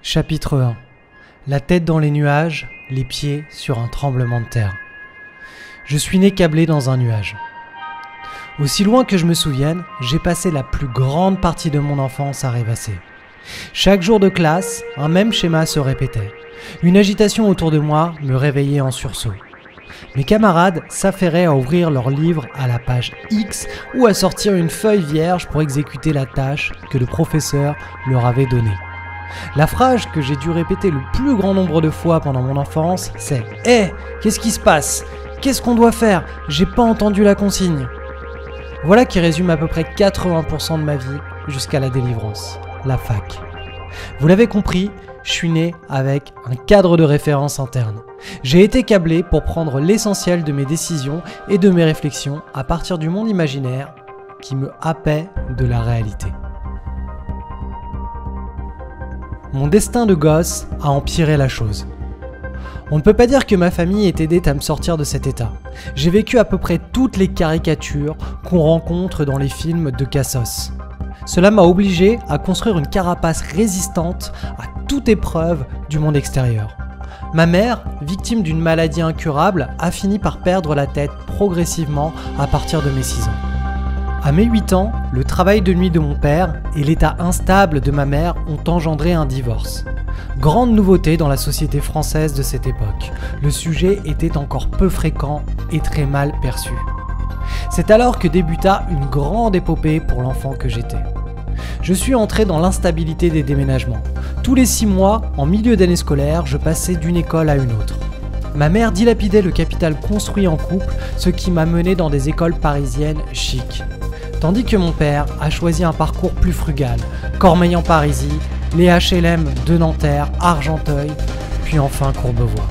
Chapitre 1. La tête dans les nuages, les pieds sur un tremblement de terre. Je suis né câblé dans un nuage. Aussi loin que je me souvienne, j'ai passé la plus grande partie de mon enfance à rêvasser. Chaque jour de classe, un même schéma se répétait. Une agitation autour de moi me réveillait en sursaut. Mes camarades s'affairaient à ouvrir leur livre à la page X ou à sortir une feuille vierge pour exécuter la tâche que le professeur leur avait donnée. La phrase que j'ai dû répéter le plus grand nombre de fois pendant mon enfance, c'est « Hé, qu'est-ce qui se passe? Qu'est-ce qu'on doit faire? J'ai pas entendu la consigne !» Voilà qui résume à peu près 80% de ma vie jusqu'à la délivrance, la fac. Vous l'avez compris, je suis né avec un cadre de référence interne. J'ai été câblé pour prendre l'essentiel de mes décisions et de mes réflexions à partir du monde imaginaire qui me happait de la réalité. Mon destin de gosse a empiré la chose. On ne peut pas dire que ma famille ait aidé à me sortir de cet état. J'ai vécu à peu près toutes les caricatures qu'on rencontre dans les films de Cassos. Cela m'a obligé à construire une carapace résistante à toute épreuve du monde extérieur. Ma mère, victime d'une maladie incurable, a fini par perdre la tête progressivement à partir de mes 6 ans. À mes 8 ans, le travail de nuit de mon père et l'état instable de ma mère ont engendré un divorce. Grande nouveauté dans la société française de cette époque, le sujet était encore peu fréquent et très mal perçu. C'est alors que débuta une grande épopée pour l'enfant que j'étais. Je suis entré dans l'instabilité des déménagements. Tous les 6 mois, en milieu d'année scolaire, je passais d'une école à une autre. Ma mère dilapidait le capital construit en couple, ce qui m'a mené dans des écoles parisiennes chic. Tandis que mon père a choisi un parcours plus frugal, Cormeilles-en-Parisis, les HLM de Nanterre, Argenteuil, puis enfin Courbevoie.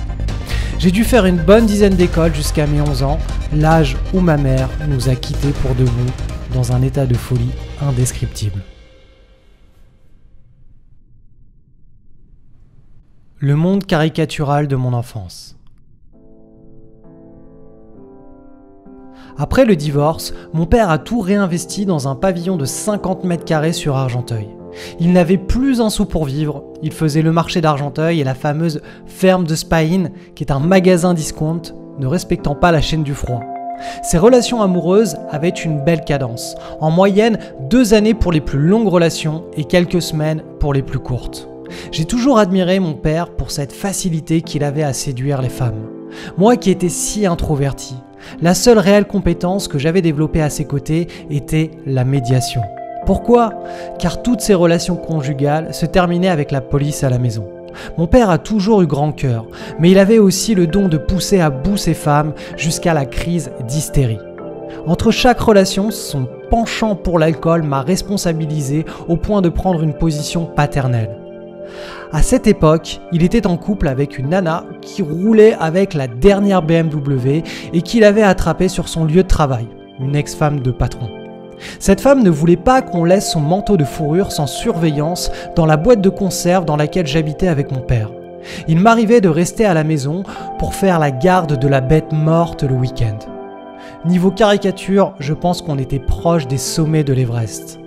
J'ai dû faire une bonne dizaine d'écoles jusqu'à mes 11 ans, l'âge où ma mère nous a quittés pour de bon, dans un état de folie indescriptible. Le monde caricatural de mon enfance. Après le divorce, mon père a tout réinvesti dans un pavillon de 50 mètres carrés sur Argenteuil. Il n'avait plus un sou pour vivre, il faisait le marché d'Argenteuil et la fameuse ferme de Spain, qui est un magasin discount, ne respectant pas la chaîne du froid. Ses relations amoureuses avaient une belle cadence, en moyenne 2 années pour les plus longues relations et quelques semaines pour les plus courtes. J'ai toujours admiré mon père pour cette facilité qu'il avait à séduire les femmes. Moi qui étais si introverti, la seule réelle compétence que j'avais développée à ses côtés était la médiation. Pourquoi? Car toutes ces relations conjugales se terminaient avec la police à la maison. Mon père a toujours eu grand cœur, mais il avait aussi le don de pousser à bout ses femmes jusqu'à la crise d'hystérie. Entre chaque relation, son penchant pour l'alcool m'a responsabilisé au point de prendre une position paternelle. À cette époque, il était en couple avec une nana qui roulait avec la dernière BMW et qu'il avait attrapée sur son lieu de travail, une ex-femme de patron. Cette femme ne voulait pas qu'on laisse son manteau de fourrure sans surveillance dans la boîte de conserve dans laquelle j'habitais avec mon père. Il m'arrivait de rester à la maison pour faire la garde de la bête morte le week-end. Niveau caricature, je pense qu'on était proche des sommets de l'Everest.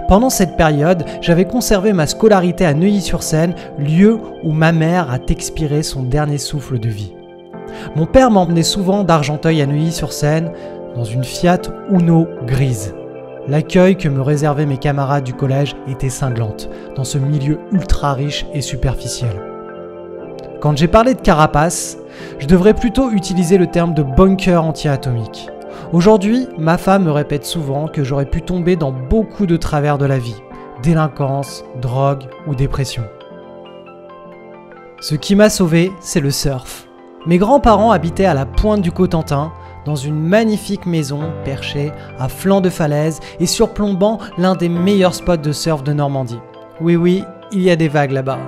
Pendant cette période, j'avais conservé ma scolarité à Neuilly-sur-Seine, lieu où ma mère a expiré son dernier souffle de vie. Mon père m'emmenait souvent d'Argenteuil à Neuilly-sur-Seine dans une Fiat Uno grise. L'accueil que me réservaient mes camarades du collège était cinglante, dans ce milieu ultra riche et superficiel. Quand j'ai parlé de carapace, je devrais plutôt utiliser le terme de bunker anti-atomique. Aujourd'hui, ma femme me répète souvent que j'aurais pu tomber dans beaucoup de travers de la vie, délinquance, drogue ou dépression. Ce qui m'a sauvé, c'est le surf. Mes grands-parents habitaient à la pointe du Cotentin, dans une magnifique maison perchée à flanc de falaise et surplombant l'un des meilleurs spots de surf de Normandie. Oui, il y a des vagues là-bas.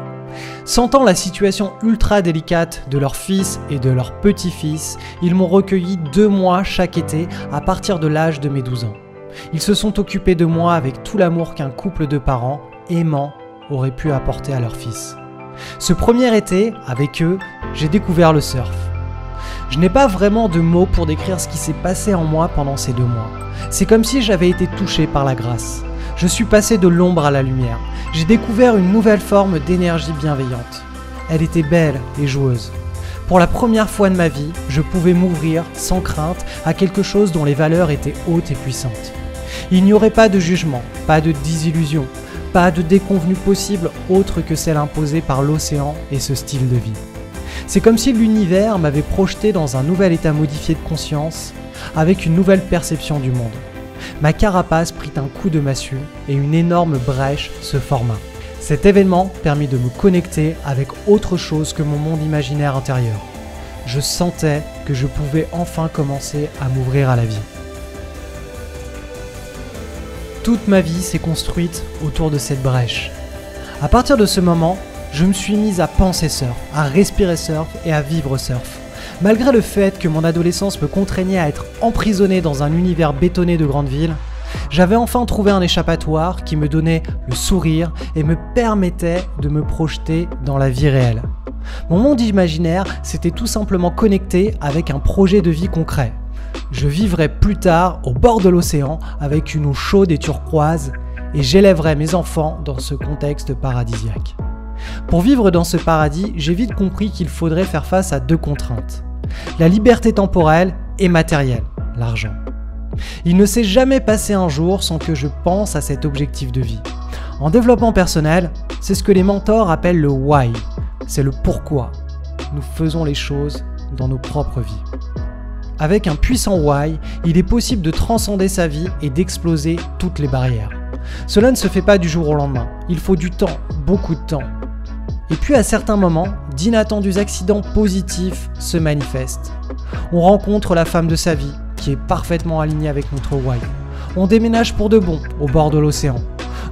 Sentant la situation ultra délicate de leur fils et de leur petit-fils, ils m'ont recueilli 2 mois chaque été à partir de l'âge de mes 12 ans. Ils se sont occupés de moi avec tout l'amour qu'un couple de parents aimants aurait pu apporter à leur fils. Ce premier été, avec eux, j'ai découvert le surf. Je n'ai pas vraiment de mots pour décrire ce qui s'est passé en moi pendant ces 2 mois. C'est comme si j'avais été touché par la grâce. Je suis passé de l'ombre à la lumière. J'ai découvert une nouvelle forme d'énergie bienveillante. Elle était belle et joueuse. Pour la première fois de ma vie, je pouvais m'ouvrir sans crainte à quelque chose dont les valeurs étaient hautes et puissantes. Il n'y aurait pas de jugement, pas de désillusion, pas de déconvenue possible autre que celle imposée par l'océan et ce style de vie. C'est comme si l'univers m'avait projeté dans un nouvel état modifié de conscience, avec une nouvelle perception du monde. Ma carapace prit un coup de massue et une énorme brèche se forma. Cet événement permit de me connecter avec autre chose que mon monde imaginaire intérieur. Je sentais que je pouvais enfin commencer à m'ouvrir à la vie. Toute ma vie s'est construite autour de cette brèche. À partir de ce moment, je me suis mise à penser surf, à respirer surf et à vivre surf. Malgré le fait que mon adolescence me contraignait à être emprisonné dans un univers bétonné de grande ville, j'avais enfin trouvé un échappatoire qui me donnait le sourire et me permettait de me projeter dans la vie réelle. Mon monde imaginaire s'était tout simplement connecté avec un projet de vie concret. Je vivrais plus tard au bord de l'océan avec une eau chaude et turquoise et j'élèverais mes enfants dans ce contexte paradisiaque. Pour vivre dans ce paradis, j'ai vite compris qu'il faudrait faire face à deux contraintes. La liberté temporelle et matérielle, l'argent. Il ne s'est jamais passé un jour sans que je pense à cet objectif de vie. En développement personnel, c'est ce que les mentors appellent le why. C'est le pourquoi. Nous faisons les choses dans nos propres vies. Avec un puissant why, il est possible de transcender sa vie et d'exploser toutes les barrières. Cela ne se fait pas du jour au lendemain. Il faut du temps, beaucoup de temps. Et puis à certains moments, d'inattendus accidents positifs se manifestent. On rencontre la femme de sa vie, qui est parfaitement alignée avec notre why. On déménage pour de bon, au bord de l'océan.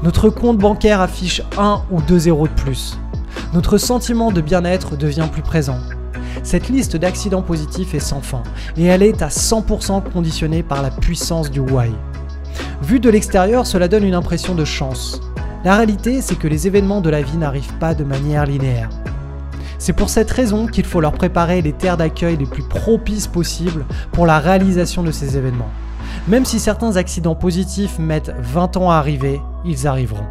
Notre compte bancaire affiche 1 ou 2 zéros de plus. Notre sentiment de bien-être devient plus présent. Cette liste d'accidents positifs est sans fin, et elle est à 100% conditionnée par la puissance du why. Vu de l'extérieur, cela donne une impression de chance. La réalité, c'est que les événements de la vie n'arrivent pas de manière linéaire. C'est pour cette raison qu'il faut leur préparer les terres d'accueil les plus propices possibles pour la réalisation de ces événements. Même si certains accidents positifs mettent 20 ans à arriver, ils arriveront.